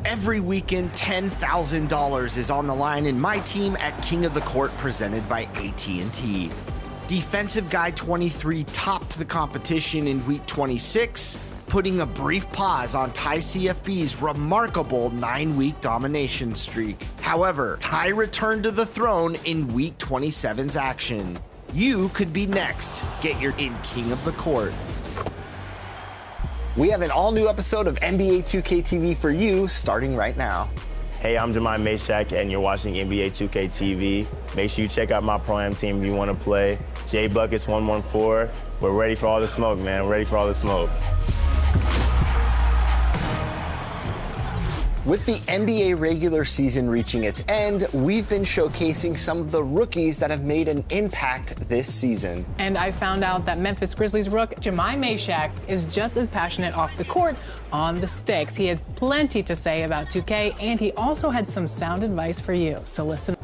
Every weekend, $10,000 is on the line in my team at King of the Court presented by AT&T. Defensive Guy 23 topped the competition in week 26, putting a brief pause on Ty CFB's remarkable 9-week domination streak. However, Ty returned to the throne in week 27's action. You could be next. Get your in King of the Court. We have an all-new episode of NBA 2K TV for you starting right now. Hey, I'm Jemai Meshack, and you're watching NBA 2K TV. Make sure you check out my Pro-Am team if you want to play. JBuckets114. We're ready for all the smoke, man. We're ready for all the smoke. With the NBA regular season reaching its end, we've been showcasing some of the rookies that have made an impact this season. And I found out that Memphis Grizzlies rook Jemai Meshack is just as passionate off the court on the sticks. He had plenty to say about 2K, and he also had some sound advice for you. So listen.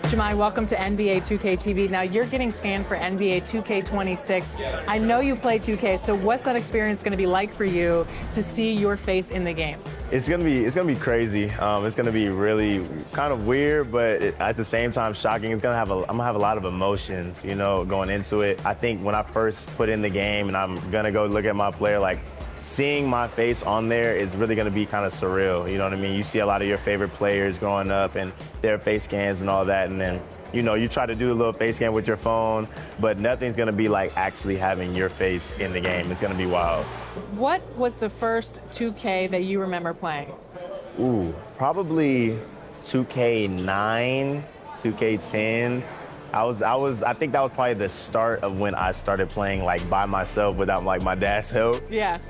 Jemai, welcome to NBA 2K TV. Now you're getting scanned for NBA 2K26. I know you play 2K, so what's that experience going to be like for you to see your face in the game? It's gonna be crazy. It's gonna be really kind of weird, but at the same time shocking. I'm gonna have a lot of emotions, you know, going into it. I think when I first put in the game and I'm gonna go look at my player, like seeing my face on there is really going to be kind of surreal. You know what I mean? You see a lot of your favorite players growing up and their face scans and all that. And then, you know, you try to do a little face scan with your phone, but nothing's going to be like actually having your face in the game. It's going to be wild. What was the first 2K that you remember playing? Ooh, probably 2K9, 2K10. I think that was probably the start of when I started playing like by myself without like my dad's help. Yeah.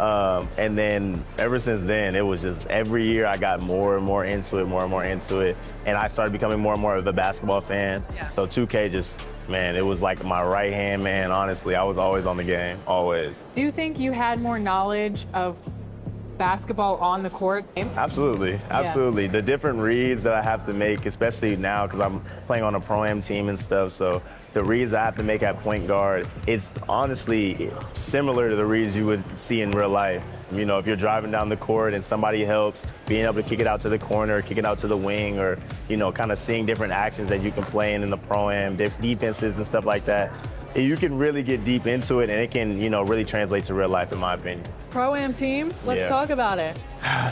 And then ever since then, it was just every year I got more and more into it, and I started becoming more and more of a basketball fan. Yeah. So 2K just, man, it was like my right hand man. Honestly, I was always on the game, always. Do you think you had more knowledge of basketball on the court? Absolutely, absolutely. Yeah. The different reads that I have to make, especially now because I'm playing on a Pro-Am team and stuff, so the reads I have to make at point guard, it's honestly similar to the reads you would see in real life. You know, if you're driving down the court and somebody helps, being able to kick it out to the corner, kick it out to the wing, or, you know, kind of seeing different actions that you can play in the Pro-Am, defenses and stuff like that. You can really get deep into it, and it can, you know, really translate to real life, in my opinion. Pro-Am team? Let's talk about it.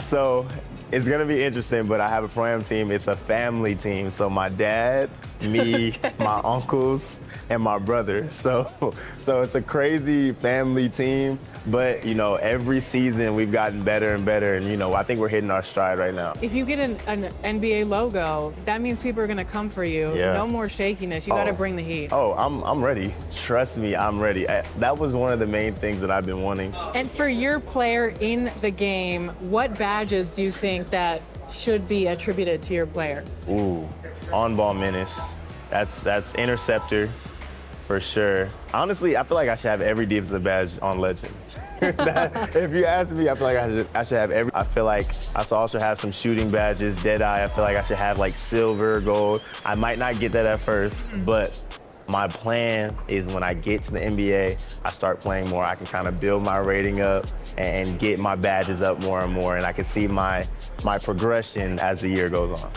So it's going to be interesting, but I have a Pro-Am team. It's a family team. So my dad, me, my uncles, and my brother. So it's a crazy family team. But, you know, every season we've gotten better and better. And, you know, I think we're hitting our stride right now. If you get an NBA logo, that means people are going to come for you. Yeah. No more shakiness. You got to bring the heat. Oh, I'm ready. Trust me, I'm ready. That was one of the main things that I've been wanting. And for your player in the game, what badges do you think that should be attributed to your player? Ooh, on-ball menace. That's interceptor. For sure. Honestly, I feel like I should have every defensive badge on Legend. If you ask me, I feel like I should have every. I feel like I should also have some shooting badges, Deadeye. I feel like I should have like silver, gold. I might not get that at first, but my plan is when I get to the NBA, I start playing more. I can kind of build my rating up and get my badges up more and more, and I can see my progression as the year goes on.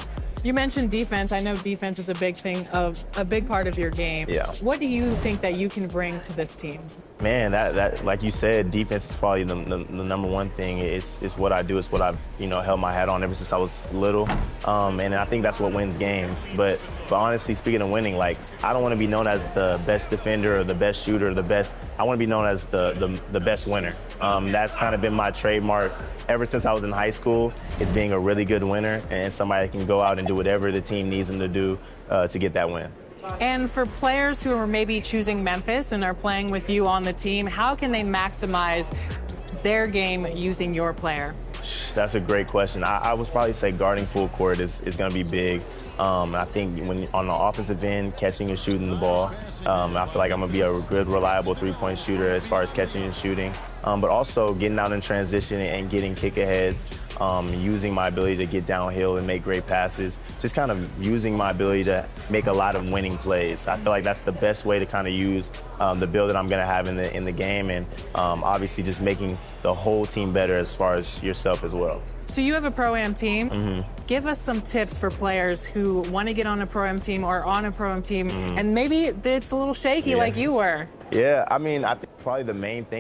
You mentioned defense. I know defense is a big part of your game. Yeah. What do you think that you can bring to this team? Man, that like you said, defense is probably the number one thing. It's what I do. It's what I've held my hat on ever since I was little, and I think that's what wins games. But honestly, speaking of winning, like I don't want to be known as the best defender or the best shooter or the best. I want to be known as the best winner. That's kind of been my trademark ever since I was in high school. Is being a really good winner and somebody that can go out and do whatever the team needs them to do to get that win. And for players who are maybe choosing Memphis and are playing with you on the team, how can they maximize their game using your player? That's a great question. I would probably say guarding full court is going to be big. I think when on the offensive end, catching and shooting the ball, I feel like I'm going to be a good, reliable three-point shooter as far as catching and shooting. But also getting out in transition and getting kick-aheads, using my ability to get downhill and make great passes, just kind of using my ability to make a lot of winning plays. I feel like that's the best way to kind of use the build that I'm going to have in the game, and obviously just making the whole team better as far as yourself as well. So you have a Pro-Am team. Mm-hmm. Give us some tips for players who want to get on a Pro-Am team or on a Pro-Am team, and maybe it's a little shaky like you were. Yeah, I mean, I think probably the main thing